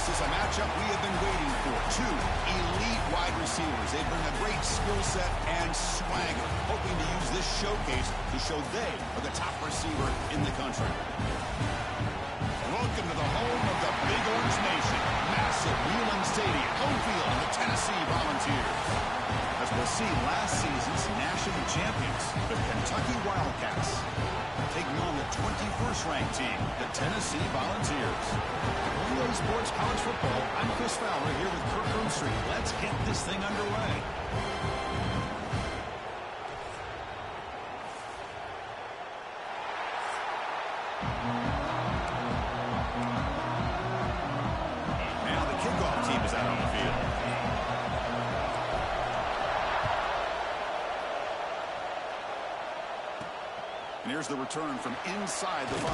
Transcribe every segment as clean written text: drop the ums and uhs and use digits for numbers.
This is a matchup we have been waiting for. Two elite wide receivers. They bring a great skill set and swagger, hoping to use this showcase to show they are the top receiver in the country. Welcome to the home of the Big Orange Nation. Massive Wheeling Stadium, home field of the Tennessee Volunteers. As we'll see, last season's national champions, the Kentucky Wildcats, taking on the 21st ranked team, the Tennessee Volunteers. EA Sports College Football, I'm Chris Fowler here with Kirk Broomstreet. Let's get this thing underway. Now the kickoff team is out on the field. And here's the return from inside the 5.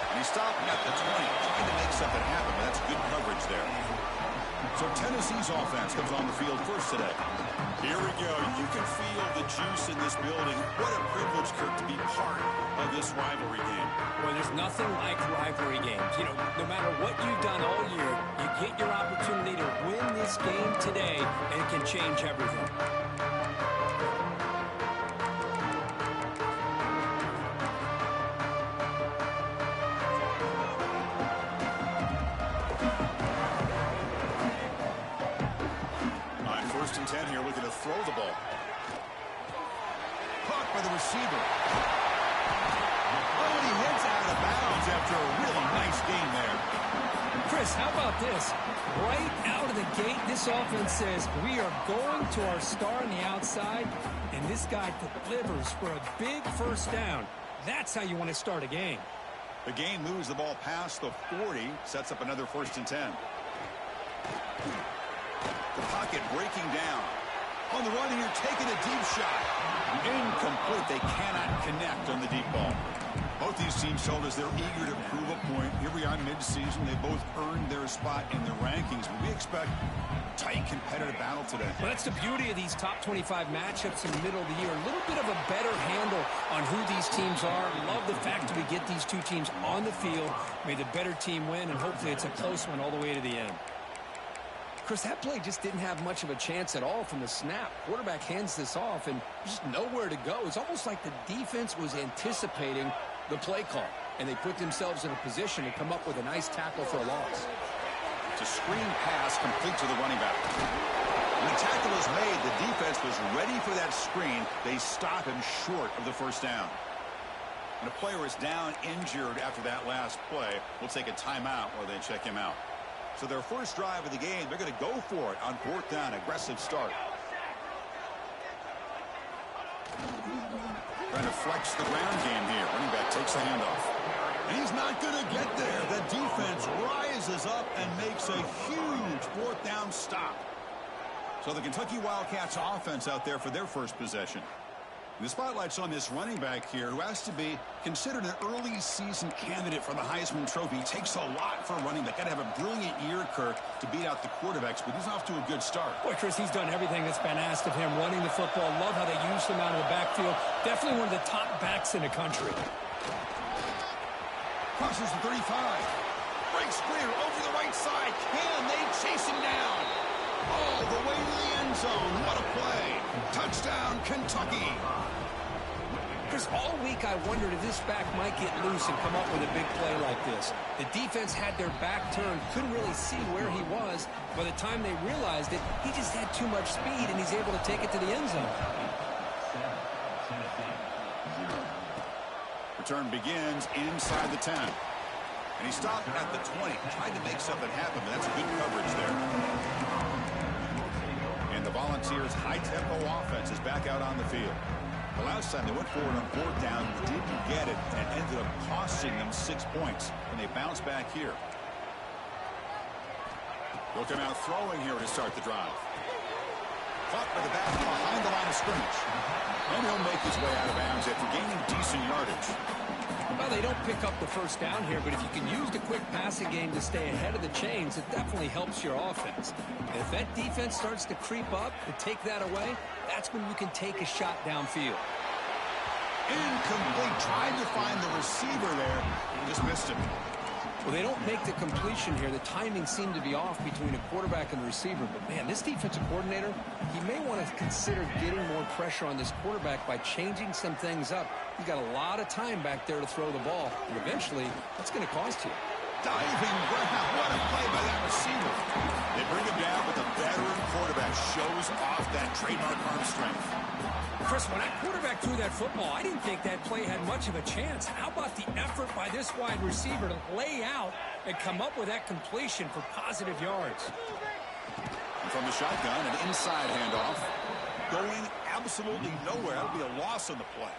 And he's stopping at the 20, trying to make something happen, but that's good coverage there. So Tennessee's offense comes on the field first today. Here we go. You can feel the juice in this building. What a privilege, Kirk, to be part of this rivalry game. Well, there's nothing like rivalry games. You know, no matter what you've done all year, you get your opportunity to win this game today, and it can change everything. First and 10 here, looking to throw the ball. Caught by the receiver. Oh, and he heads out of bounds after a really nice game there. Chris, how about this? Right out of the gate, this offense says, we are going to our star on the outside, and this guy delivers for a big first down. That's how you want to start a game. The game moves the ball past the 40, sets up another first and 10. The pocket breaking down. On the run here, taking a deep shot. Incomplete. They cannot connect on the deep ball. Both these teams told us they're eager to prove a point. Here we are mid-season. They both earned their spot in the rankings, but we expect tight, competitive battle today. Well, that's the beauty of these top 25 matchups in the middle of the year. A little bit of a better handle on who these teams are. Love the fact that we get these two teams on the field. May the better team win, and hopefully it's a close one all the way to the end. Chris, that play just didn't have much of a chance at all from the snap. Quarterback hands this off and just nowhere to go. It's almost like the defense was anticipating the play call, and they put themselves in a position to come up with a nice tackle for a loss. It's a screen pass complete to the running back. When the tackle was made, the defense was ready for that screen. They stop him short of the first down. And a player is down injured after that last play. We'll take a timeout while they check him out. So their first drive of the game, they're going to go for it on 4th down. Aggressive start. Trying to flex the ground game here. Running back takes the handoff. And he's not going to get there. The defense rises up and makes a huge 4th down stop. So the Kentucky Wildcats offense out there for their first possession. The spotlight's on this running back here who has to be considered an early season candidate for the Heisman Trophy. It takes a lot for a running back. Got to have a brilliant year, Kirk, to beat out the quarterbacks, but he's off to a good start. Boy, Chris, he's done everything that's been asked of him, running the football. Love how they used him out of the backfield. Definitely one of the top backs in the country. Crosses the 35. Breaks clear over the right side. Can they chase him down? All the way to the end zone. What a play. Touchdown, Kentucky. Chris, all week I wondered if this back might get loose and come up with a big play like this. The defense had their back turned, couldn't really see where he was. By the time they realized it, he just had too much speed, and he's able to take it to the end zone. Return begins inside the 10. And he stopped at the 20. Tried to make something happen, but that's good coverage there. And the Volunteers' high-tempo offense is back out on the field. The last time they went forward on 4th down, didn't get it, and ended up costing them 6 points. And they bounce back here. They'll come out throwing here to start the drive. Caught by the back behind the line of scrimmage. And he'll make his way out of bounds after gaining decent yardage. Well, they don't pick up the first down here, but if you can use the quick passing game to stay ahead of the chains, it definitely helps your offense. And if that defense starts to creep up and take that away, that's when you can take a shot downfield. Incomplete. Tried to find the receiver there. Just missed him. Well, they don't make the completion here. The timing seemed to be off between a quarterback and the receiver. But, man, this defensive coordinator, he may want to consider getting more pressure on this quarterback by changing some things up. He's got a lot of time back there to throw the ball, and eventually that's going to cost you. Diving grab. What a play by that receiver. They bring him down, but the veteran quarterback shows off that trademark arm strength. Chris, when that quarterback threw that football, I didn't think that play had much of a chance. How about the effort by this wide receiver to lay out and come up with that completion for positive yards? And from the shotgun, an inside handoff. Going absolutely nowhere. That'll be a loss on the play.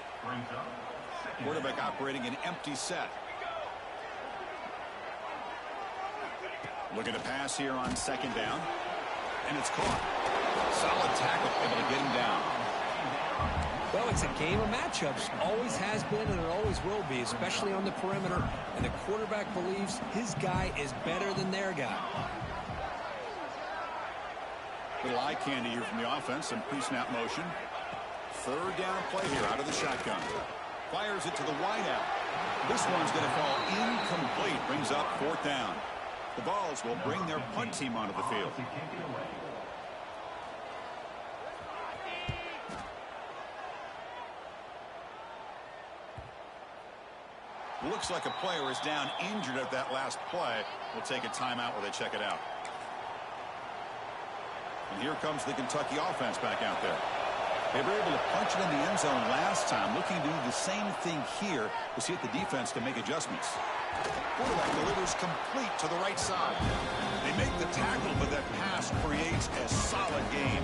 Quarterback operating an empty set. Looking to pass here on second down. And it's caught. Solid tackle, able to get him down. Well, it's a game of matchups. Always has been and it always will be, especially on the perimeter. And the quarterback believes his guy is better than their guy. Little eye candy here from the offense. Some pre-snap motion. Third down play here out of the shotgun. Fires it to the wideout. This one's going to fall incomplete. Brings up fourth down. The Vols will bring their punt team onto the field. Looks like a player is down injured at that last play. We'll take a timeout while they check it out. And here comes the Kentucky offense back out there. They were able to punch it in the end zone last time. Looking to do the same thing here to see if the defense can make adjustments. Quarterback delivers complete to the right side. They make the tackle, but that pass creates a solid game.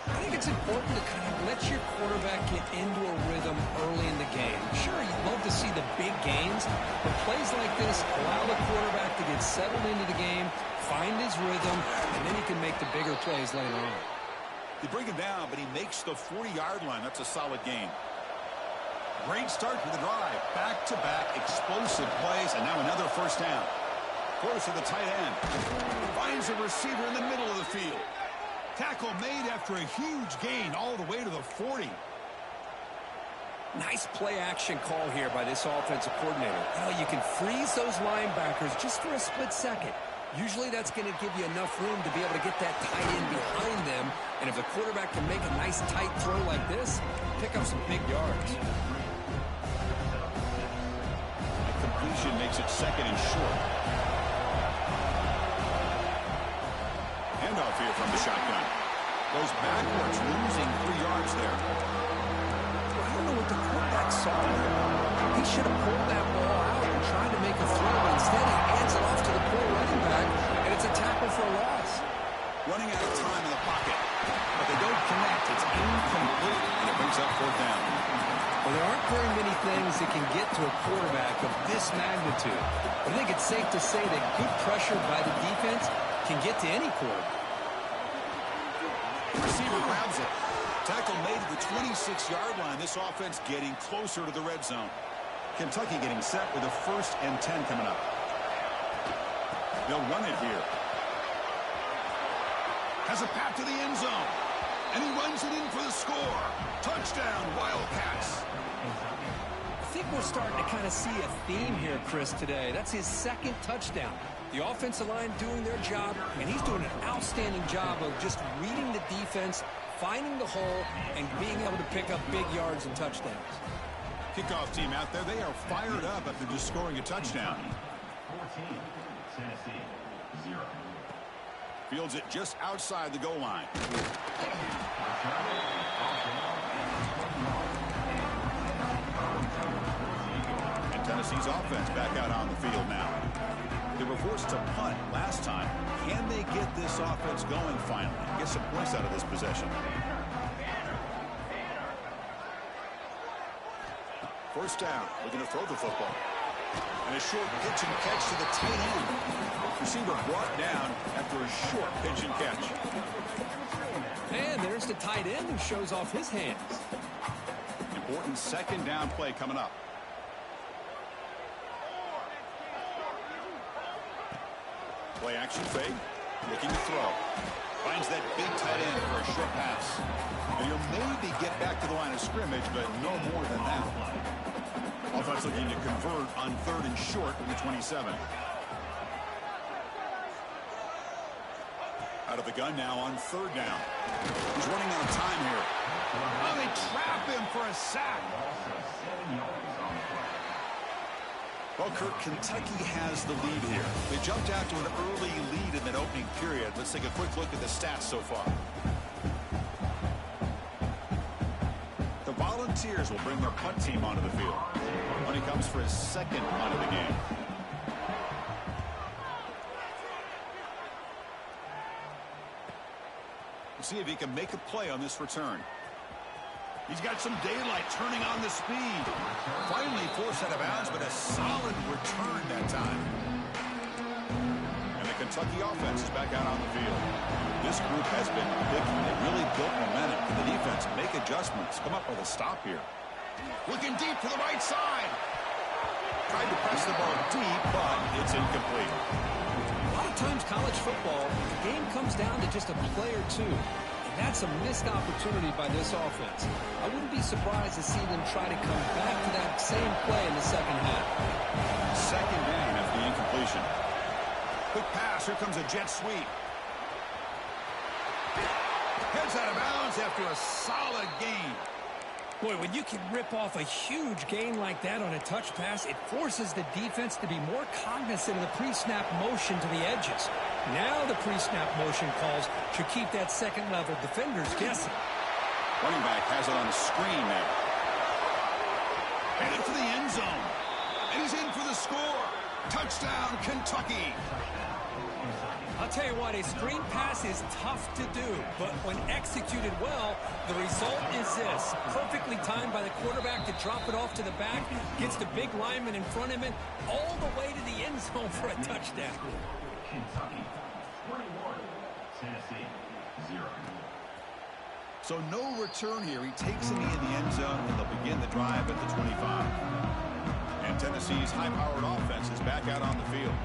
I think it's important to kind of let your quarterback get into a rhythm early in the game. Sure, you'd love to see the big gains, but plays like this allow the quarterback to get settled into the game, find his rhythm, and then he can make the bigger plays later on. They bring him down, but he makes the 40-yard line. That's a solid game. Great start to the drive. Back-to-back explosive plays, and now another first down. Throws to the tight end. Finds a receiver in the middle of the field. Tackle made after a huge gain all the way to the 40. Nice play-action call here by this offensive coordinator. You can freeze those linebackers just for a split second. Usually that's going to give you enough room to be able to get that tight end behind them. And if the quarterback can make a nice tight throw like this, pick up some big yards. The completion makes it second and short. Handoff here from the shotgun. Goes backwards, losing 3 yards there. I don't know what the quarterback saw there. He should have pulled that ball out and tried to make a throw, but instead he hands it off to the poor running back, and it's a tackle for a loss. Running out of time in the pocket, but they don't connect. It's incomplete, and it brings up fourth down. Well, there aren't very many things that can get to a quarterback of this magnitude. I think it's safe to say that good pressure by the defense can get to any quarterback. Receiver grabs it. Tackle made at the 26-yard line. This offense getting closer to the red zone. Kentucky getting set with a 1st and 10 coming up. They'll run it here. Has a path to the end zone. And he runs it in for the score. Touchdown, Wildcats. I think we're starting to kind of see a theme here, Chris, today. That's his 2nd touchdown. The offensive line doing their job, and he's doing an outstanding job of just reading the defense, finding the hole, and being able to pick up big yards and touchdowns. Kickoff team out there, they are fired up after just scoring a touchdown. 14, Tennessee, 0. Fields it just outside the goal line. And Tennessee's offense back out on the field now. They were forced to punt last time. Can they get this offense going finally? Get some points out of this possession. First down, looking to throw the football. And a short pitch and catch to the tight end. Receiver brought down after a short pitch and catch. And there's the tight end who shows off his hands. Important 2nd down play coming up. Play action fake. Looking to throw. Finds that big tight end for a short pass. And he'll maybe get back to the line of scrimmage, but no more than that. Offense looking to convert on 3rd and short from the 27. Out of the gun now on 3rd down. He's running out of time here. Oh, they trap him for a sack. Well, Kirk, Kentucky has the lead here. They jumped out to an early lead in that opening period. Let's take a quick look at the stats so far. The Volunteers will bring their punt team onto the field when he comes for his 2nd punt of the game. We'll see if he can make a play on this return. He's got some daylight turning on the speed. Finally forced out of bounds, but a solid return that time. And the Kentucky offense is back out on the field. This group has been picking. They really built momentum. Can the defense make adjustments? Come up with a stop here. Looking deep to the right side. Tried to press the ball deep, but it's incomplete. A lot of times college football, the game comes down to just a play or two. That's a missed opportunity by this offense. I wouldn't be surprised to see them try to come back to that same play in the 2nd half. 2nd down after the incompletion. Quick pass. Here comes a jet sweep. Heads out of bounds after a solid gain. Boy, when you can rip off a huge gain like that on a touch pass, it forces the defense to be more cognizant of the pre-snap motion to the edges. Now the pre-snap motion calls should keep that second-level defenders guessing. Running back has it on the screen now. Headed for the end zone. And he's in for the score. Touchdown, Kentucky. I'll tell you what, a screen pass is tough to do, but when executed well, the result is this. Perfectly timed by the quarterback to drop it off to the back, gets the big lineman in front of him, all the way to the end zone for a touchdown. Kentucky 21, Tennessee 0. So no return here. He takes the knee in the end zone, and they'll begin the drive at the 25. And Tennessee's high-powered offense is back out on the field.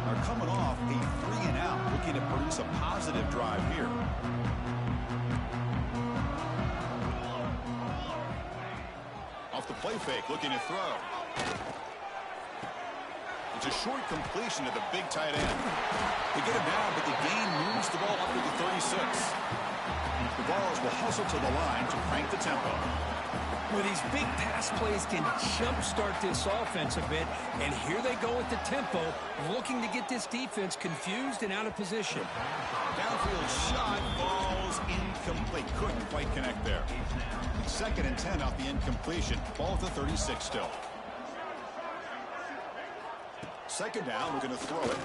Are coming off a 3-and-out, looking to produce a positive drive here. Off the play fake, looking to throw. It's a short completion to the big tight end. They get him down, but the gain moves the ball up to the 36. The Vols will hustle to the line to crank the tempo. Well, these big pass plays can jumpstart this offense a bit, and here they go with the tempo, looking to get this defense confused and out of position. Downfield shot, balls incomplete. Couldn't quite connect there. 2nd and 10 off the incompletion. Ball at the 36 still. 2nd down, we're going to throw it.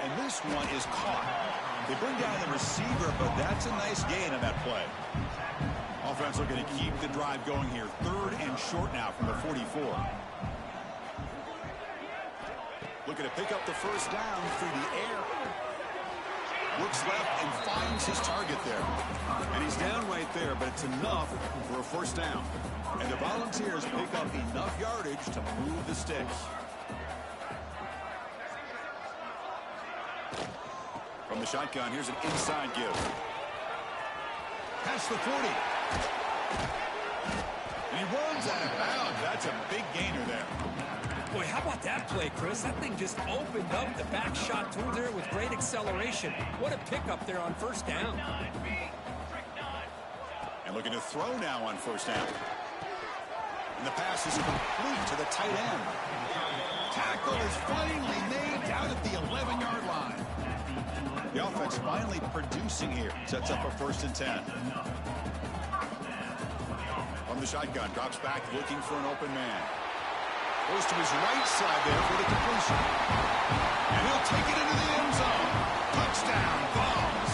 And this one is caught. They bring down the receiver, but that's a nice gain on that play. Offense looking to keep the drive going here. 3rd and short now from the 44. Looking to pick up the 1st down through the air. Looks left and finds his target there. And he's down right there, but it's enough for a 1st down. And the Volunteers pick up enough yardage to move the sticks. From the shotgun, here's an inside give. Past the 40. And he runs out of bounds. That's a big gainer there. Boy, how about that play, Chris? That thing just opened up the back shot through there with great acceleration. What a pickup there on 1st down. And looking to throw now on 1st down. And the pass is complete to the tight end. Tackle is finally made down at the 11-yard line. The offense finally producing here. Sets up a 1st and 10. From the shotgun, drops back looking for an open man. Goes to his right side there for the completion. And he'll take it into the end zone. Touchdown, Vols.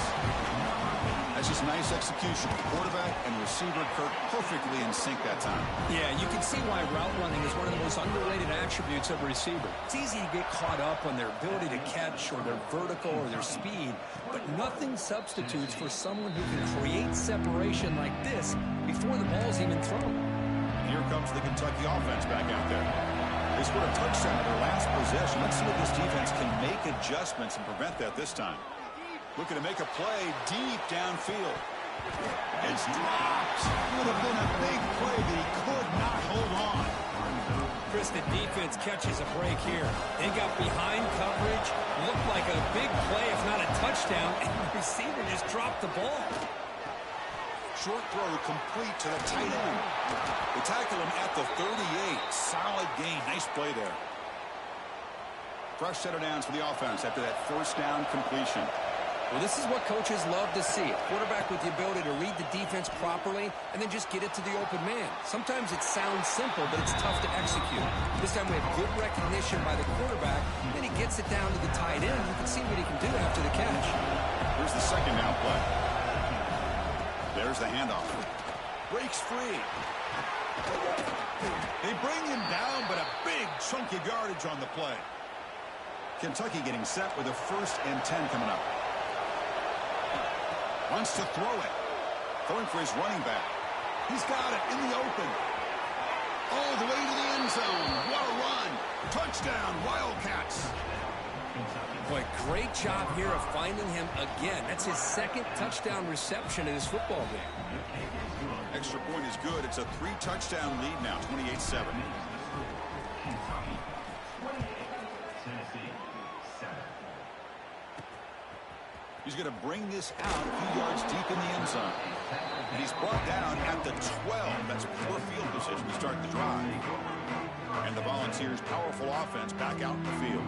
That's just nice execution. Quarterback and receiver Kirk perfectly in sync that time. Yeah, you can see why route running is one of the most underrated attributes of a receiver. It's easy to get caught up on their ability to catch or their vertical or their speed, but nothing substitutes for someone who can create separation like this before the ball's even thrown. Here comes the Kentucky offense back out there. They scored a touchdown in their last possession. Let's see if this defense can make adjustments and prevent that this time. Looking to make a play deep downfield. It's dropped. Would have been a big play, but he could not hold on. Chris, the defense catches a break here. They got behind coverage, looked like a big play, if not a touchdown, and the receiver just dropped the ball. Short throw complete to the tight end. They tackle him at the 38. Solid gain. Nice play there. Fresh set of downs for the offense after that first down completion. Well, this is what coaches love to see. A quarterback with the ability to read the defense properly and then just get it to the open man. Sometimes it sounds simple, but it's tough to execute. This time we have good recognition by the quarterback, and then he gets it down to the tight end. You can see what he can do after the catch. Here's the second down play. There's the handoff. Breaks free. They bring him down, but a big chunk of yardage on the play. Kentucky getting set with a 1st and 10 coming up. Wants to throw it. Throwing for his running back. He's got it in the open. All the way to the end zone. What a run. Touchdown, Wildcats. Boy, great job here of finding him again. That's his 2nd touchdown reception in this football game. Extra point is good. It's a 3-touchdown lead now, 28-7. He's going to bring this out a few yards deep in the end zone. And he's brought down at the 12. That's a poor field position to start the drive. And the Volunteers' powerful offense back out in the field.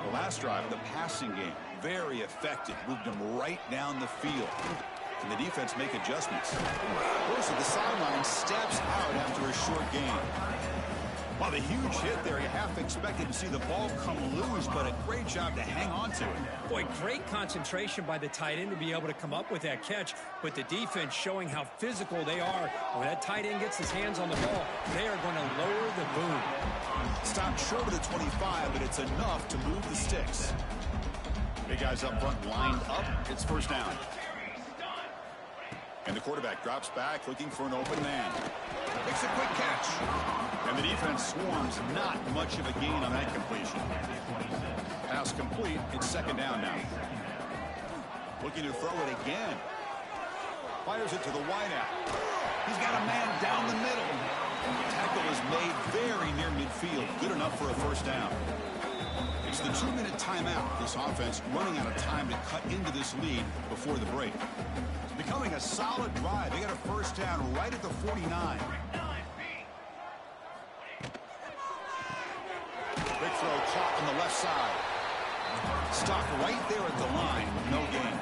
The last drive, the passing game, very effective. Moved them right down the field. And the defense make adjustments. Bruce at the sideline steps out after a short gain. Well, the huge hit there. You half expected to see the ball come loose, but a great job to hang on to it. Boy, great concentration by the tight end to be able to come up with that catch, but the defense showing how physical they are. When that tight end gets his hands on the ball, they are going to lower the boom. Stopped short of the 25, but it's enough to move the sticks. Big guys up front lined up. It's 1st down. And the quarterback drops back looking for an open man. Makes a quick catch. And the defense swarms. Not much of a gain on that completion. Pass complete. It's 2nd down now. Looking to throw it again. Fires it to the wideout. He's got a man down the middle. Tackle is made very near midfield. Good enough for a 1st down. It's the 2-minute timeout. This offense running out of time to cut into this lead before the break. Becoming a solid drive. They got a 1st down right at the 49. Big throw caught on the left side. Stopped right there at the line. No gain.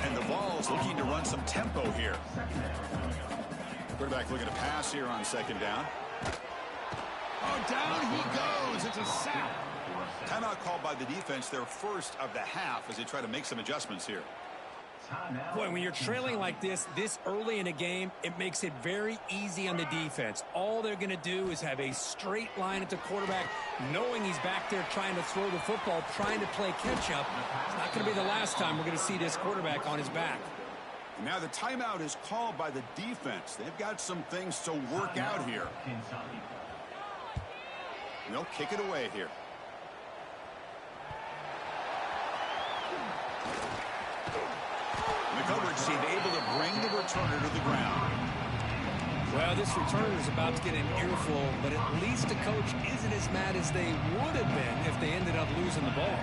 And the Vols looking to run some tempo here. Quarterback looking to pass here on 2nd down. Oh, down he goes. It's a sack. Timeout called by the defense, their 1st of the half, as they try to make some adjustments here. Boy, when you're trailing like this early in a game, it makes it very easy on the defense. All they're going to do is have a straight line at the quarterback, knowing he's back there trying to throw the football, trying to play catch-up. It's not going to be the last time we're going to see this quarterback on his back. Now the timeout is called by the defense. They've got some things to work out here. And they'll kick it away here. The coverage team able to bring the returner to the ground. Well, this returner is about to get an earful, but at least the coach isn't as mad as they would have been if they ended up losing the ball.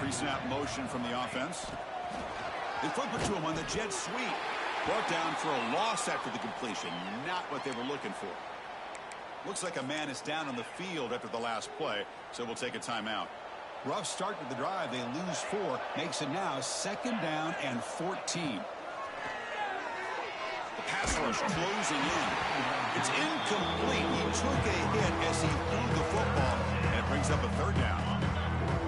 Pre-snap motion from the offense. They flip it to him on the jet sweep. Brought down for a loss after the completion. Not what they were looking for. Looks like a man is down on the field after the last play, so we'll take a timeout. Rough start to the drive. They lose 4. Makes it now 2nd down and 14. The pass rush closing in. It's incomplete. He took a hit as he threw the football, and it brings up a 3rd down.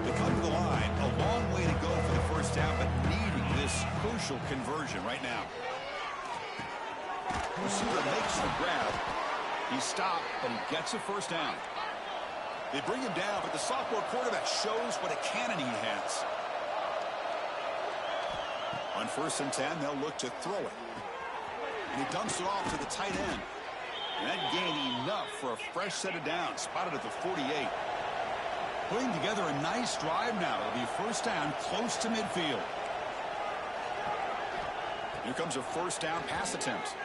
They come to the line. A long way to go for the 1st down, but needing this crucial conversion right now. Receiver makes the grab. He stopped, but he gets a 1st down. They bring him down, but the sophomore quarterback shows what a cannon he has. On 1st and 10, they'll look to throw it. And he dumps it off to the tight end. And that gained enough for a fresh set of downs, spotted at the 48. Putting together a nice drive now. It'll be 1st down, close to midfield. Here comes a 1st down pass attempt.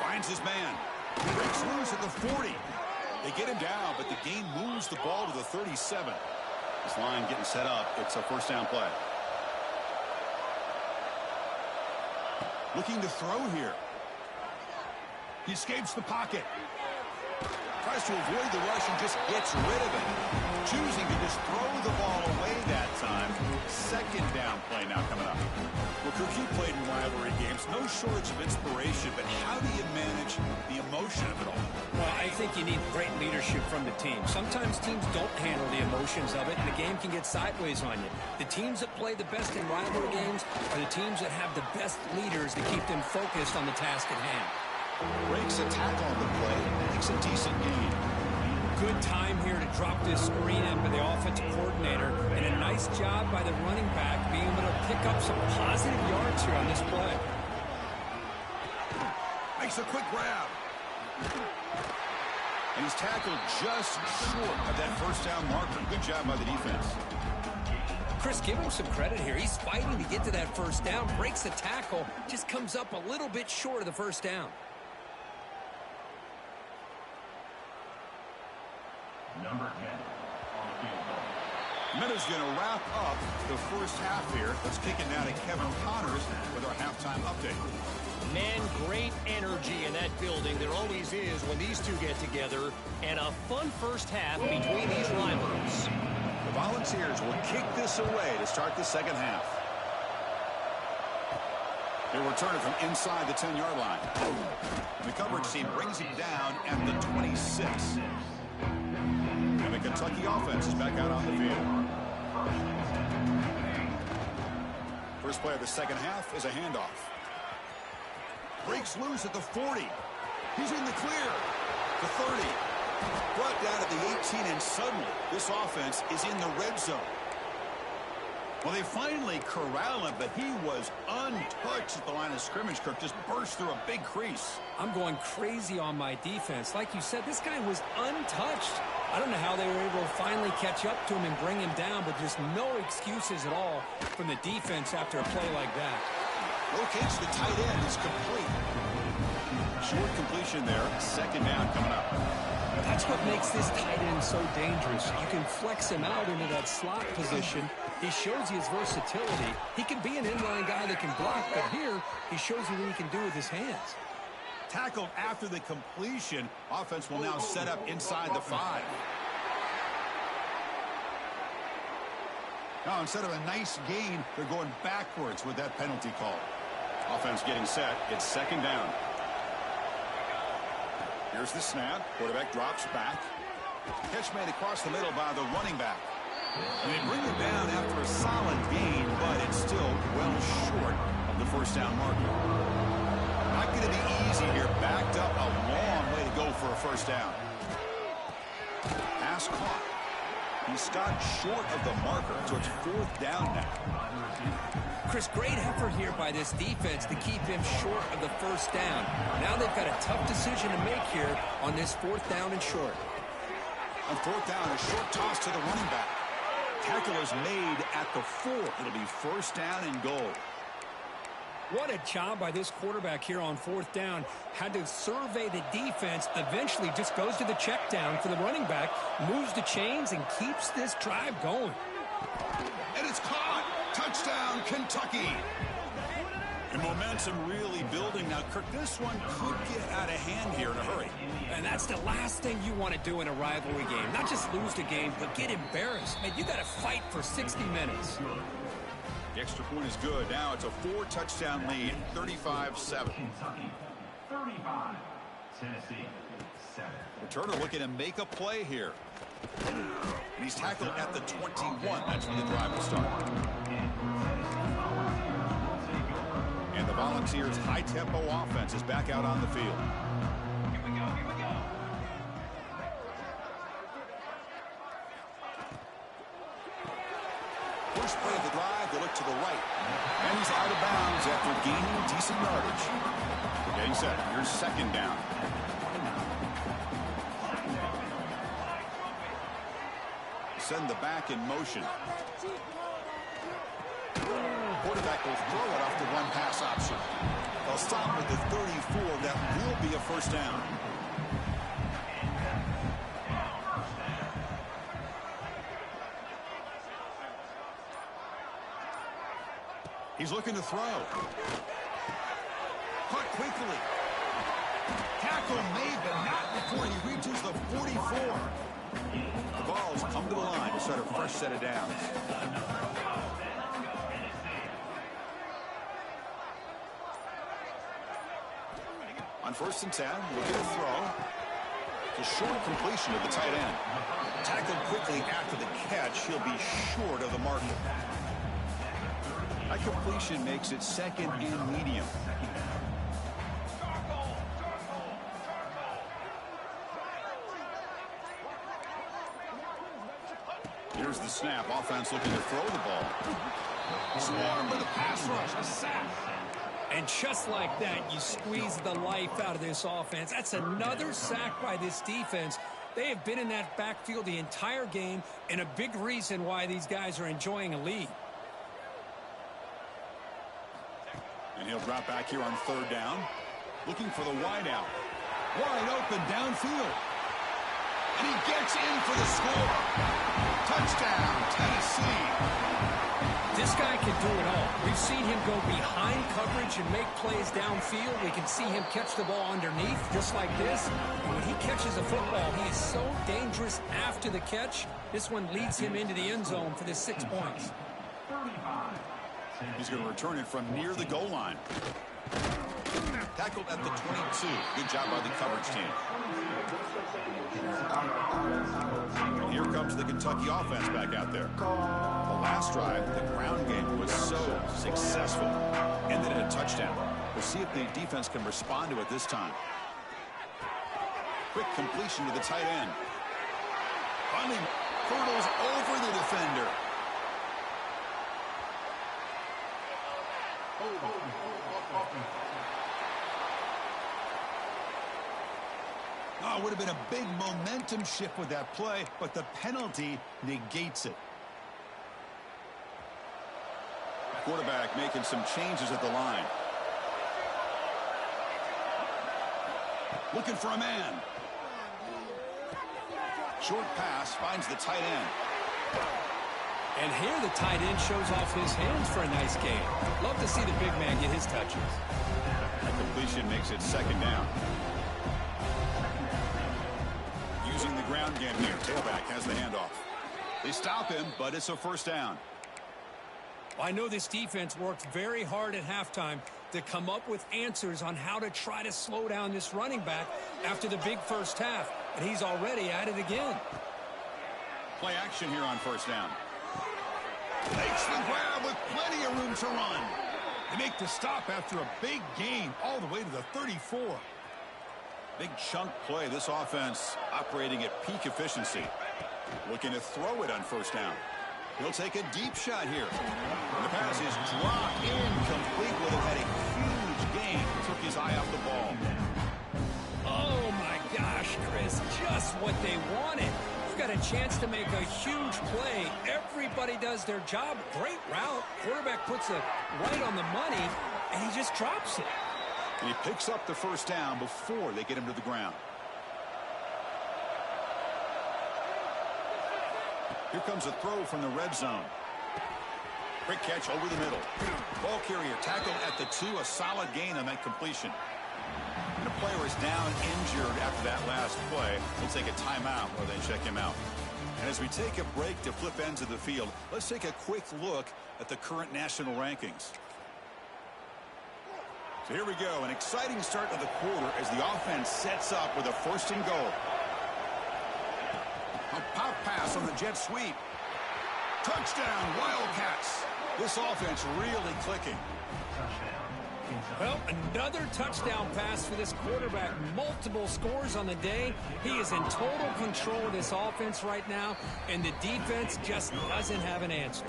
Finds his man. Breaks loose at the 40. They get him down, but the gain moves the ball to the 37. This line getting set up. It's a first down play. Looking to throw here. He escapes the pocket. Tries to avoid the rush and just gets rid of it. Choosing to just throw the ball away that time. Second down play now coming up. Well, Kirk, you played in rivalry games. No shortage of inspiration, but how do you manage the emotion of it all? Well, I think you need great leadership from the team. Sometimes teams don't handle the emotions of it, and the game can get sideways on you. The teams that play the best in rivalry games are the teams that have the best leaders that keep them focused on the task at hand. Breaks a tackle on the play, makes a decent gain. Good time here to drop this screen in by the offensive coordinator, and a nice job by the running back being able to pick up some positive yards here on this play. Makes a quick grab. And he's tackled just short of that first down marker. Good job by the defense. Chris, give him some credit here. He's fighting to get to that first down, breaks the tackle, just comes up a little bit short of the first down. Number 10 on the field goal. Meadows going to wrap up the first half here. Let's kick it now to Kevin Connors with our halftime update. Man, great energy in that building. There always is when these two get together. And a fun first half between these rivals. The Volunteers will kick this away to start the second half. They return it from inside the 10-yard line. The coverage team brings him down at the 26. And the Kentucky offense is back out on the field. First play of the second half is a handoff. Breaks loose at the 40. He's in the clear. The 30. Brought down at the 18, and suddenly this offense is in the red zone. Well, they finally corral him, but he was untouched at the line of scrimmage. Kirk just burst through a big crease. I'm going crazy on my defense. Like you said, this guy was untouched. I don't know how they were able to finally catch up to him and bring him down, but just no excuses at all from the defense after a play like that. Locates the tight end is complete. Short completion there. Second down coming up. That's what makes this tight end so dangerous. You can flex him out into that slot position. He shows you his versatility. He can be an inline guy that can block, but here he shows you what he can do with his hands. Tackled after the completion. Offense will now set up inside the 5. Now, instead of a nice gain, they're going backwards with that penalty call. Offense getting set. It's second down. Here's the snap. Quarterback drops back. Catch made across the middle by the running back. And they bring it down after a solid gain, but it's still well short of the first down marker. Not going to be easy here. Backed up a long way to go for a first down. Pass caught. He stopped short of the marker, so it's fourth down now. Chris, great effort here by this defense to keep him short of the first down. Now they've got a tough decision to make here on this fourth down and short. On fourth down, a short toss to the running back. Tackle is made at the 4. It'll be first down and goal. What a job by this quarterback here on fourth down. Had to survey the defense. Eventually just goes to the check down for the running back. Moves the chains and keeps this drive going. And it's caught. Touchdown, Kentucky. And momentum really building. Now, Kirk, this one could get out of hand here in a hurry. And that's the last thing you want to do in a rivalry game. Not just lose the game, but get embarrassed. Man, you got to fight for 60 minutes. The extra point is good. Now it's a 4-touchdown lead, 35-7. Kentucky 35, Tennessee 7. Turner looking to make a play here. And he's tackled at the 21. That's when the drive will start. And the Volunteers' high-tempo offense is back out on the field. Here we go. First play of the drive, they look to the right. And he's out of bounds after gaining decent yardage. Getting set. Here's second down. Send the back in motion. Quarterback will throw it off the one pass option. They'll stop with the 34. That will be a first down. He's looking to throw. Caught quickly. Tackle made, but not before he reaches the 44. The ball's come to the line to start a fresh set of downs. On 1st and 10, we'll get a throw. It's a short completion of the tight end. Tackled quickly after the catch, he'll be short of the mark. That completion makes it 2nd and medium. Here's the snap. Offense looking to throw the ball. Swarmed by the pass rush. A sack. And just like that, you squeeze the life out of this offense. That's another sack by this defense. They have been in that backfield the entire game, and a big reason why these guys are enjoying a lead. And he'll drop back here on 3rd down. Looking for the wide out. Wide open downfield. And he gets in for the score. Touchdown, Tennessee. This guy can do it all. We've seen him go behind coverage and make plays downfield. We can see him catch the ball underneath, just like this. And when he catches a football, he is so dangerous after the catch. This one leads him into the end zone for the 6 points. He's going to return it from near the goal line. Tackled at the 22. Good job by the coverage team. And here comes the Kentucky offense back out there. The last drive, the ground game was so successful. Ended in a touchdown. We'll see if the defense can respond to it this time. Quick completion to the tight end. Finally hurdles over the defender. Oh, it would have been a big momentum shift with that play, but the penalty negates it. Quarterback making some changes at the line. Looking for a man. Short pass finds the tight end. And here the tight end shows off his hands for a nice gain. Love to see the big man get his touches. That completion makes it 2nd down. Using the ground game here. Tailback has the handoff. They stop him, but it's a 1st down. I know this defense worked very hard at halftime to come up with answers on how to try to slow down this running back after the big first half, and he's already at it again. Play action here on 1st down. Takes the grab with plenty of room to run. They make the stop after a big gain all the way to the 34. Big chunk play. This offense operating at peak efficiency. Looking to throw it on 1st down. He'll take a deep shot here. And the pass is dropped incomplete. Would have had a huge gain. Took his eye off the ball. Oh, my gosh, Chris. Just what they wanted. You've got a chance to make a huge play. Everybody does their job. Great route. Quarterback puts it right on the money, and he just drops it. And he picks up the 1st down before they get him to the ground. Here comes a throw from the red zone. Quick catch over the middle. Ball carrier tackled at the 2. A solid gain on that completion. And the player is down injured after that last play. We'll take a timeout while they check him out. And as we take a break to flip ends of the field, let's take a quick look at the current national rankings. So here we go. An exciting start of the quarter as the offense sets up with a 1st and goal. A pop pass on the jet sweep. Touchdown, Wildcats. This offense really clicking. Well, another touchdown pass for this quarterback. Multiple scores on the day. He is in total control of this offense right now, and the defense just doesn't have an answer.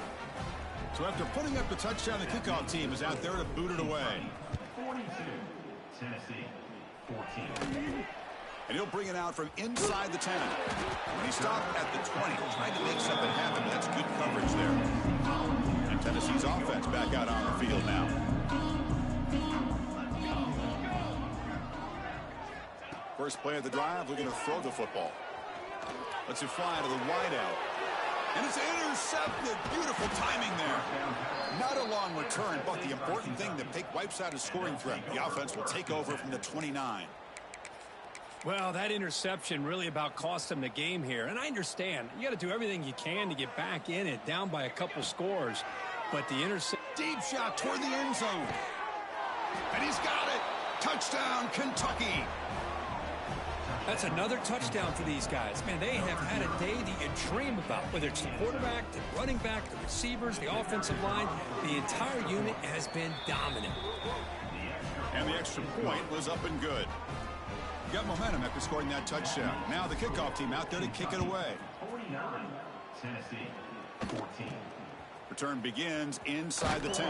So after putting up the touchdown, the kickoff team is out there to boot it away. 42, Tennessee, 14. And he'll bring it out from inside the 10. When he stopped at the 20, trying to make something happen. That's good coverage there. And Tennessee's offense back out on the field now. First play of the drive, looking to throw the football. Lets it fly to the wideout. And it's intercepted. Beautiful timing there. Not a long return, but the important thing, the pick wipes out a scoring threat. The offense will take over from the 29. Well, that interception really about cost them the game here. And I understand. You got to do everything you can to get back in it, down by a couple scores. But the interception... Deep shot toward the end zone. And he's got it. Touchdown, Kentucky. That's another touchdown for these guys. Man, they have had a day that you dream about, whether it's the quarterback, the running back, the receivers, the offensive line. The entire unit has been dominant. And the extra point was up and good. You got momentum after scoring that touchdown. Now the kickoff team out there to kick it away. 49, Tennessee, 14. Return begins inside the 10.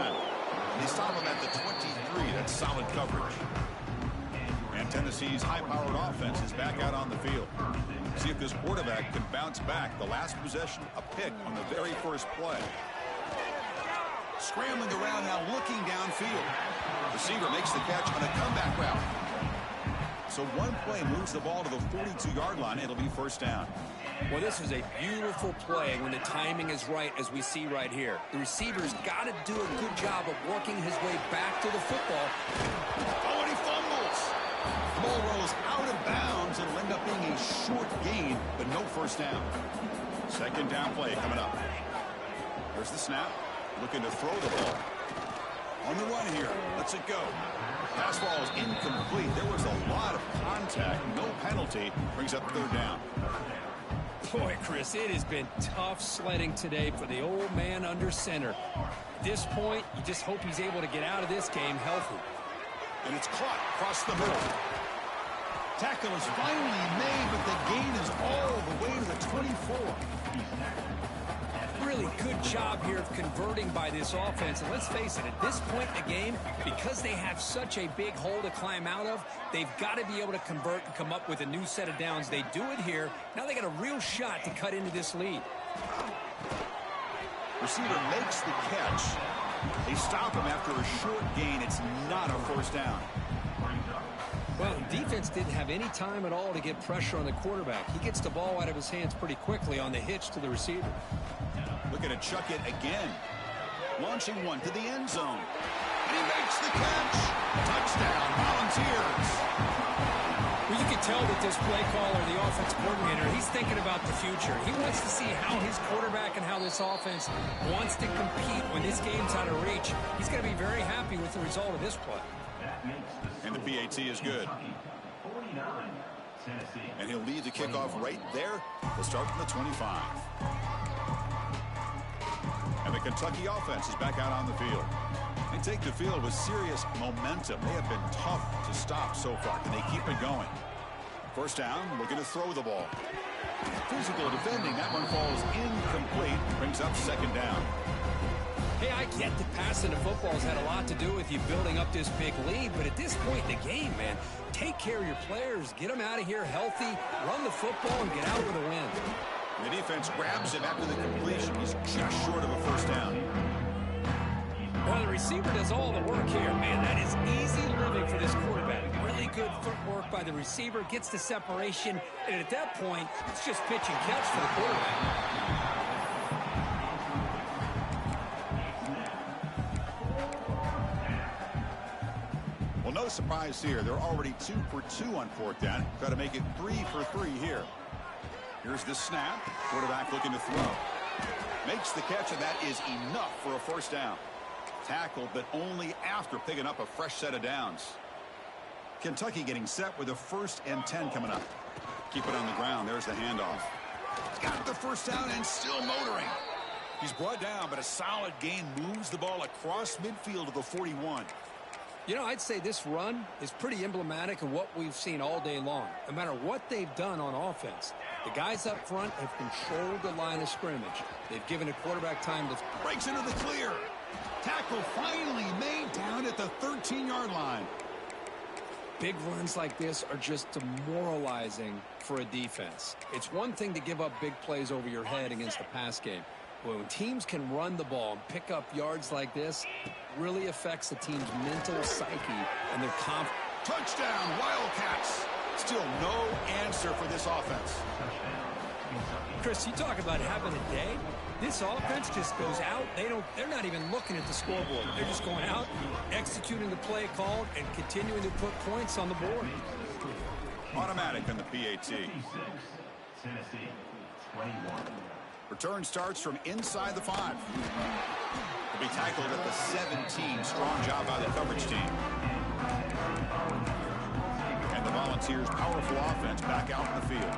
They stop him at the 23. That's solid coverage. And Tennessee's high-powered offense is back out on the field. See if this quarterback can bounce back. The last possession, a pick on the very first play. Scrambling around now, looking downfield. Receiver makes the catch on a comeback route. So one play moves the ball to the 42-yard line. It'll be first down. Well, this is a beautiful play when the timing is right, as we see right here. The receiver's got to do a good job of working his way back to the football. Oh, and he fumbles. The ball rolls out of bounds and will end up being a short gain, but no first down. Second down play coming up. There's the snap. Looking to throw the ball. On the run here. Lets it go. Pass ball is incomplete. There was a lot of contact. No penalty. Brings up third down. Boy, Chris, it has been tough sledding today for the old man under center. At this point, you just hope he's able to get out of this game healthy. And it's caught across the middle. Tackle is finally made, but the gain is all the way to the 24. Really good job here of converting by this offense. And let's face it, at this point in the game, because they have such a big hole to climb out of, they've got to be able to convert and come up with a new set of downs. They do it here. Now they got a real shot to cut into this lead. Receiver makes the catch. They stop him after a short gain. It's not a first down. Well, defense didn't have any time at all to get pressure on the quarterback. He gets the ball out of his hands pretty quickly on the hitch to the receiver. Looking to chuck it again. Launching one to the end zone. And he makes the catch. Touchdown, Volunteers. Well, you can tell that this play caller, the offense coordinator, he's thinking about the future. He wants to see how his quarterback and how this offense wants to compete when this game's out of reach. He's going to be very happy with the result of this play. And the PAT is good. 49, Tennessee. And he'll lead the kickoff right there. We'll start from the 25. And the Kentucky offense is back out on the field. They take the field with serious momentum. They have been tough to stop so far. Can they keep it going? First down, looking to throw the ball. Physical defending. That one falls incomplete. Brings up second down. Hey, I get that passing the football has had a lot to do with you building up this big lead, but at this point in the game, man, take care of your players, get them out of here healthy, run the football, and get out with a win. The defense grabs him after the completion. He's just short of a first down. Well, the receiver does all the work here. Man, that is easy living for this quarterback. Really good footwork by the receiver, gets the separation, and at that point, it's just pitch and catch for the quarterback. Well, no surprise here. They're already 2 for 2 on fourth down. Got to make it 3 for 3 here. Here's the snap. Quarterback looking to throw. Makes the catch, and that is enough for a first down. Tackled, but only after picking up a fresh set of downs. Kentucky getting set with a 1st and 10 coming up. Keep it on the ground. There's the handoff. He's got the first down and still motoring. He's brought down, but a solid gain moves the ball across midfield to the 41. You know, I'd say this run is pretty emblematic of what we've seen all day long. No matter what they've done on offense, the guys up front have controlled the line of scrimmage. They've given the quarterback time to... Breaks into the clear. Tackle finally made down at the 13-yard line. Big runs like this are just demoralizing for a defense. It's one thing to give up big plays over your head against the pass game. But when teams can run the ball and pick up yards like this, it really affects the team's mental psyche and their confidence. Touchdown, Wildcats. Still no answer for this offense. Chris, you talk about having a day. This offense just goes out. They're not even looking at the scoreboard. They're just going out, executing the play called, and continuing to put points on the board. Automatic on the PAT. Tennessee 21. Return starts from inside the 5. Will be tackled at the 17. Strong job by the coverage team. And the Volunteers' powerful offense back out in the field.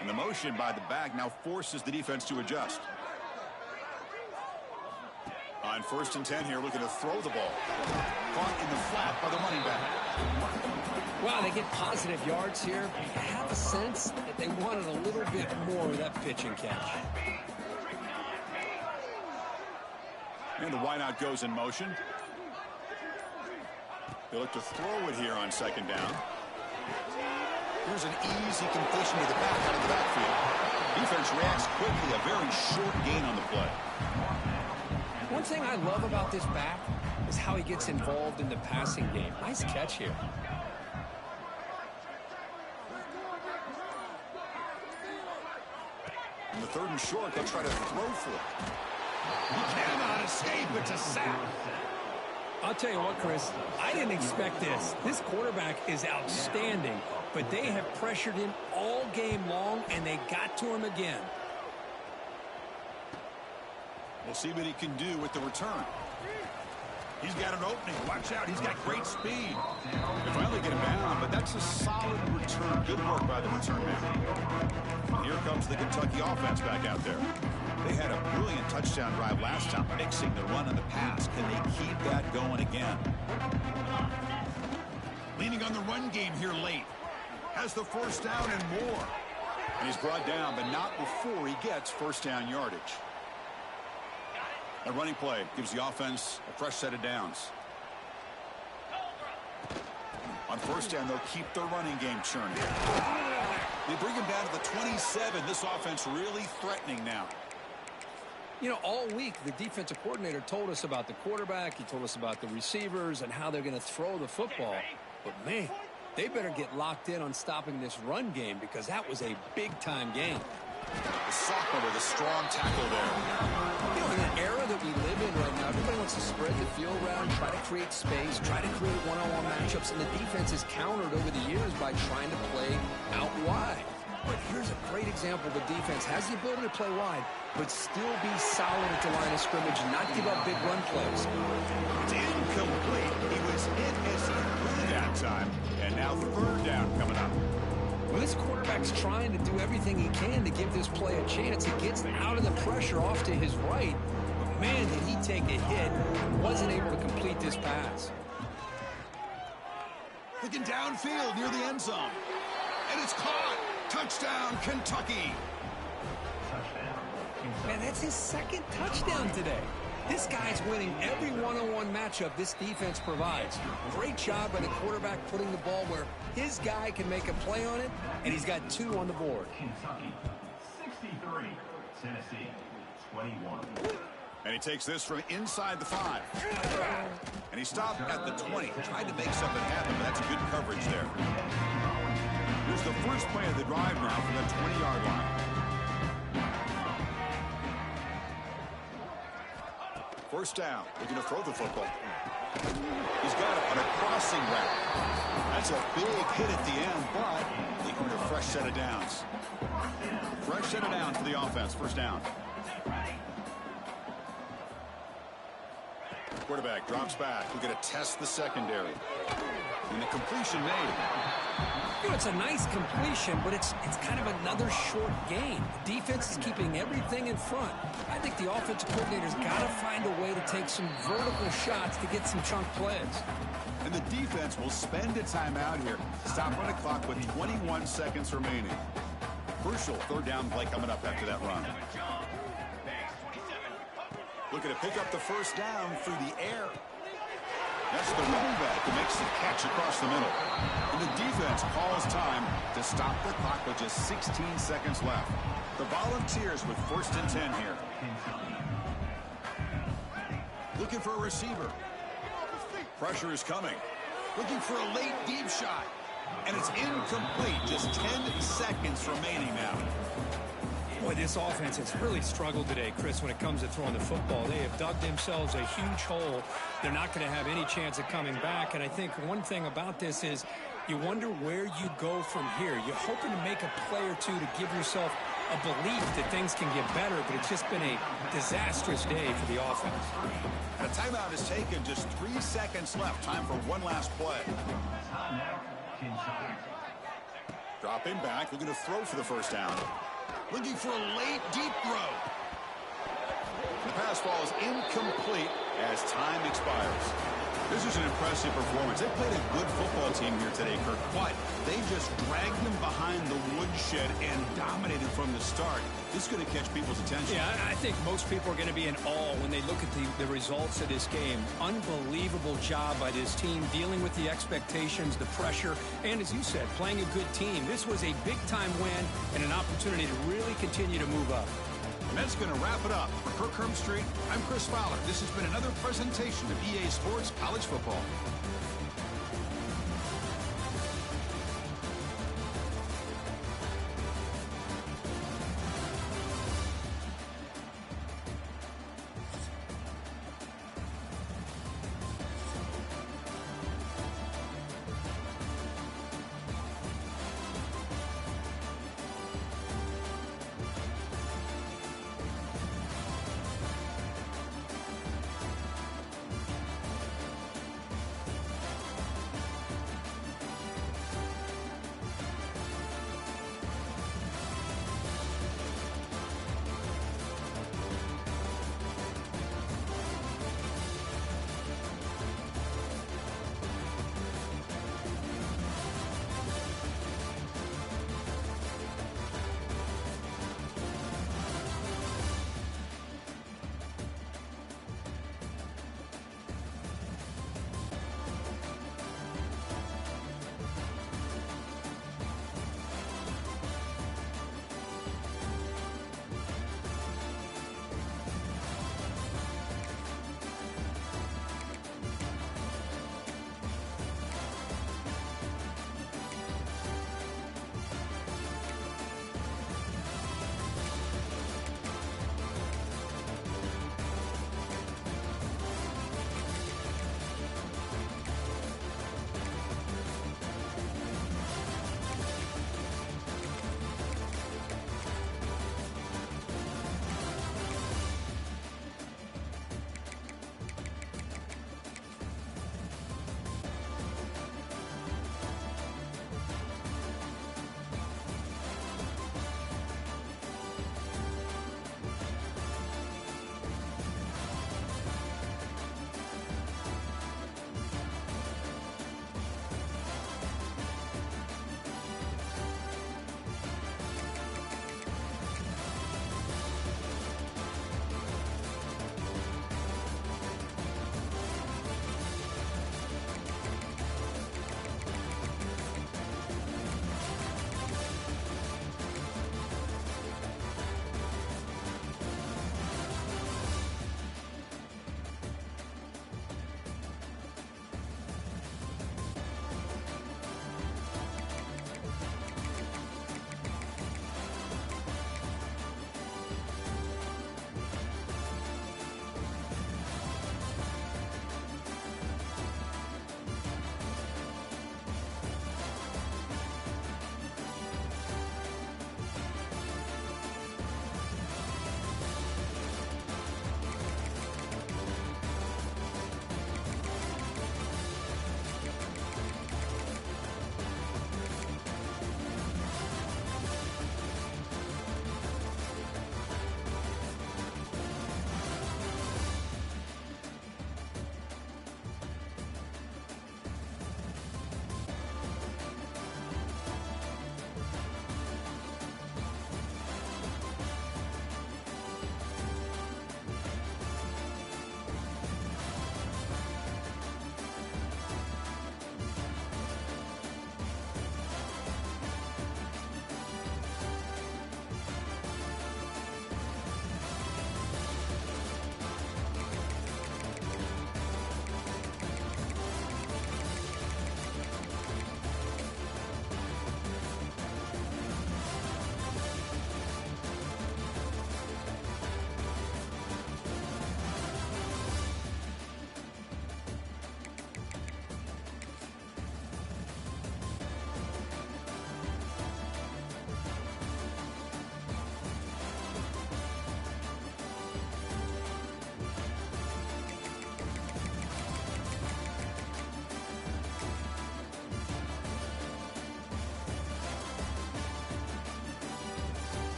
And the motion by the back now forces the defense to adjust. On 1st and 10 here, looking to throw the ball. Caught in the flat by the running back. Wow, they get positive yards here. I have a sense that they wanted a little bit more of that pitch and catch. And the wideout goes in motion. They look to throw it here on 2nd down. Here's an easy completion to the back out of the backfield. Defense reacts quickly. A very short gain on the play. One thing I love about this back is how he gets involved in the passing game. Nice catch here. In the 3rd and short, they'll try to throw for it. He cannot escape. It's a sack. I'll tell you what, Chris, I didn't expect this. This quarterback is outstanding, but they have pressured him all game long, and they got to him again. We'll see what he can do with the return. He's got an opening. Watch out. He's got great speed. They finally get him down, but that's a solid return. Good work by the return man. And here comes the Kentucky offense back out there. They had a brilliant touchdown drive last time, mixing the run and the pass. Can they keep that going again? Leaning on the run game here late. Has the 1st down and more. And he's brought down, but not before he gets 1st down yardage. A running play gives the offense a fresh set of downs. On 1st down, they'll keep their running game churning. They bring him down to the 27. This offense really threatening now. You know, all week, the defensive coordinator told us about the quarterback. He told us about the receivers and how they're going to throw the football. But, man, they better get locked in on stopping this run game because that was a big-time game. The sophomore with a strong tackle there. You know, in an era that we live in right now, everybody wants to spread the field around, try to create space, try to create one-on-one matchups, and the defense is countered over the years by trying to play out wide. But here's a great example. The defense has the ability to play wide, but still be solid at the line of scrimmage and not give up big run plays. It's incomplete. He was hit as he threw that time. And now 3rd down coming up. Well, this quarterback's trying to do everything he can to give this play a chance. He gets out of the pressure off to his right. But, man, did he take a hit and wasn't able to complete this pass. Looking downfield near the end zone. And it's caught. Touchdown, Kentucky. Man, that's his 2nd touchdown today. This guy's winning every one-on-one matchup this defense provides. Great job by the quarterback putting the ball where his guy can make a play on it, and he's got 2 on the board. Kentucky 63, Tennessee 21. And he takes this from inside the 5. And he stopped at the 20. Tried to make something happen, but that's good coverage there. Here's the first play of the drive now from the 20-yard line. 1st down. Looking to throw the football. He's got it on a crossing route. That's a big hit at the end, but they earned a fresh set of downs. Fresh set of downs for the offense. 1st down. Quarterback drops back. We're going to test the secondary. And the completion made. You know, it's a nice completion, but it's kind of another short gain. The defense is keeping everything in front. I think the offensive coordinator's got to find a way to take some vertical shots to get some chunk plays. And the defense will spend a timeout here. Stop on the clock with 21 seconds remaining. Crucial 3rd down play coming up after that run. Looking to pick up the 1st down through the air. That's the running back who makes the catch across the middle. And the defense calls time to stop the clock with just 16 seconds left. The Volunteers with 1st and 10 here. Looking for a receiver. Pressure is coming. Looking for a late deep shot. And it's incomplete. Just 10 seconds remaining now. Boy, this offense has really struggled today, Chris, when it comes to throwing the football. They have dug themselves a huge hole. They're not going to have any chance of coming back. And I think one thing about this is you wonder where you go from here. You're hoping to make a play or two to give yourself a belief that things can get better, but it's just been a disastrous day for the offense. And a timeout is taken. Just 3 seconds left. Time for one last play. Dropping back. Looking to throw for the first down. Looking for a late, deep throw. The pass ball is incomplete as time expires. This is an impressive performance. They played a good football team here today, Kirk, but they just dragged them behind the woodshed and dominated from the start. This is going to catch people's attention. Yeah, I think most people are going to be in awe when they look at the results of this game. Unbelievable job by this team dealing with the expectations, the pressure, and as you said, playing a good team. This was a big-time win and an opportunity to really continue to move up. And that's going to wrap it up. For Kirk Herbstreit, I'm Chris Fowler. This has been another presentation of EA Sports College Football.